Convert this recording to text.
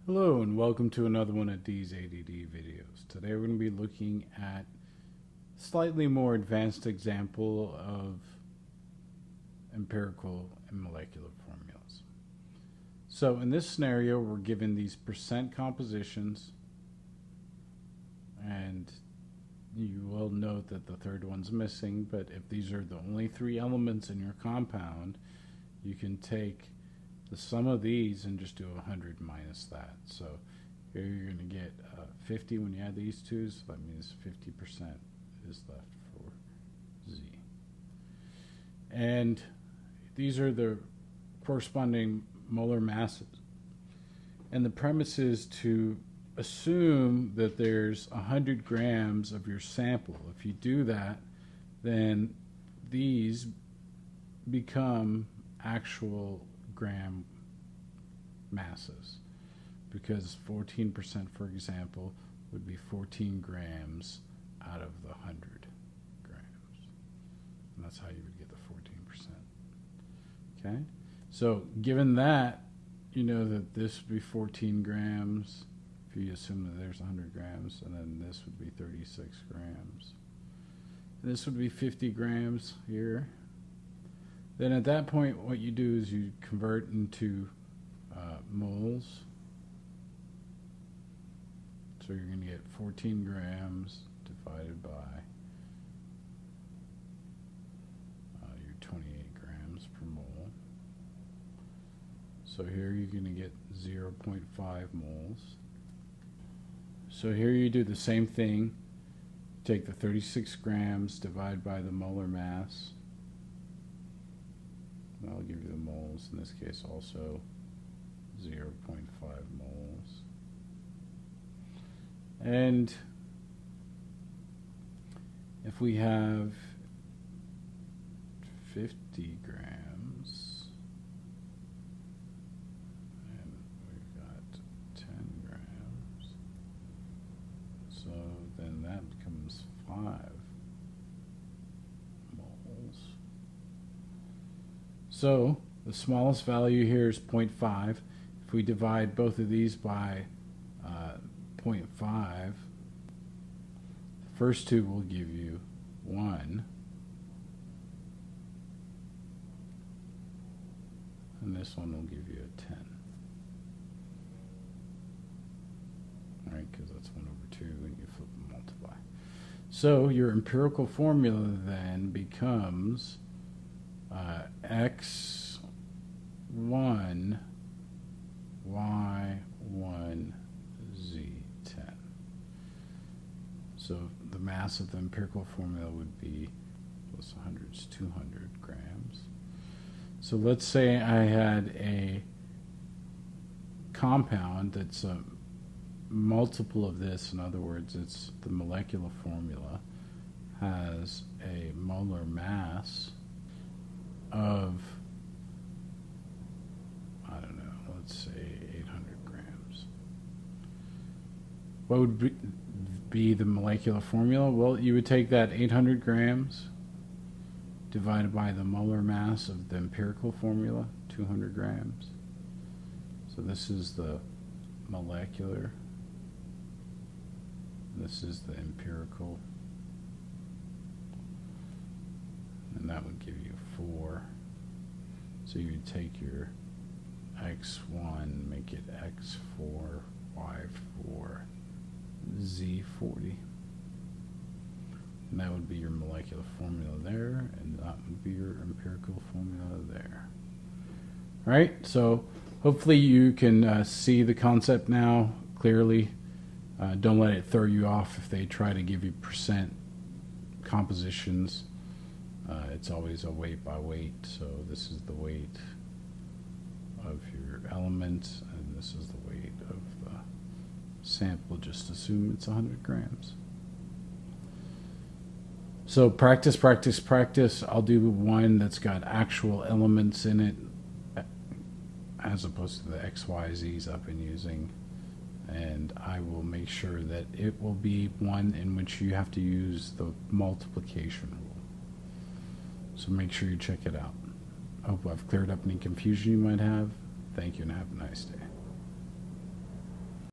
Hello and welcome to another one of these ADD videos. Today we're going to be looking at a slightly more advanced example of empirical and molecular formulas. So in this scenario we're given these percent compositions, and you will note that the third one's missing, but if these are the only three elements in your compound, you can take the sum of these and just do 100 minus that. So here you're going to get 50 when you add these two, so that means 50% is left for Z. And these are the corresponding molar masses. And the premise is to assume that there's 100 grams of your sample. If you do that, then these become actual gram masses, because 14%, for example, would be 14 grams out of the 100 grams. And that's how you would get the 14%. Okay? So given that, you know that this would be 14 grams, if you assume that there's 100 grams, and then this would be 36 grams. And this would be 50 grams here. Then at that point, what you do is you convert into moles. So you're going to get 14 grams divided by your 28 grams per mole. So here you're going to get 0.5 moles. So here you do the same thing. Take the 36 grams, divide by the molar mass. I'll give you the moles, in this case also 0.5 moles. And if we have 50 grams, and we've got 10 grams, so then that becomes 5 moles. So the smallest value here is 0.5. If we divide both of these by 0.5, the first two will give you 1, and this one will give you a 10. Alright, because that's 1 over 2, and you flip and multiply. So your empirical formula then becomes x1 y1 z10. So the mass of the empirical formula would be plus 100 is 200 grams. So let's say I had a compound that's a multiple of this. In other words, it's the molecular formula has a molar mass of, I don't know, let's say 800 grams. What would be the molecular formula? Well, you would take that 800 grams divided by the molar mass of the empirical formula, 200 grams. So this is the molecular, this is the empirical, and that would give you 4. So you would take your x1, make it x4, y4, z40. And that would be your molecular formula there, and that would be your empirical formula there. All right, so hopefully you can see the concept now clearly. Don't let it throw you off if they try to give you percent compositions. It's always a weight by weight, so this is the weight of your element, and this is the weight of the sample. Just assume it's 100 grams. So practice, practice, practice. I'll do one that's got actual elements in it as opposed to the X, Y, Z's I've been using. And I will make sure that it will be one in which you have to use the multiplication rule. So make sure you check it out. I hope I've cleared up any confusion you might have. Thank you and have a nice day.